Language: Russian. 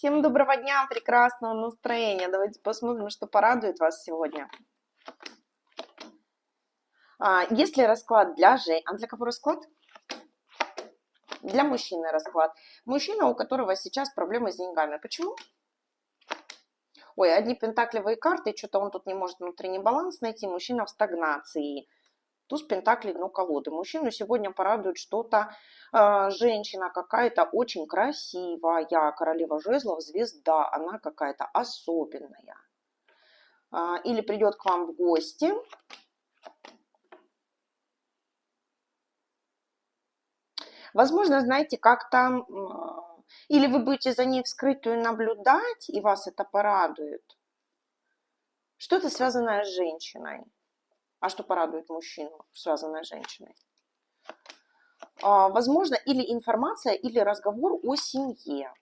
Всем доброго дня, прекрасного настроения. Давайте посмотрим, что порадует вас сегодня. Есть ли расклад для женщин? А для кого расклад? Для мужчины расклад. Мужчина, у которого сейчас проблемы с деньгами. Почему? Ой, одни пентаклевые карты, что-то он тут не может внутренний баланс найти. Мужчина в стагнации. Туз пентаклей, ну, колоды. Мужчину сегодня порадует что-то. Женщина какая-то очень красивая. Королева жезлов, звезда. Она какая-то особенная. Или придет к вам в гости. Возможно, знаете, как-то... Или вы будете за ней вскрытую наблюдать, и вас это порадует. Что-то связанное с женщиной. А что порадует мужчину, связанное с женщиной? Возможно, или информация, или разговор о семье.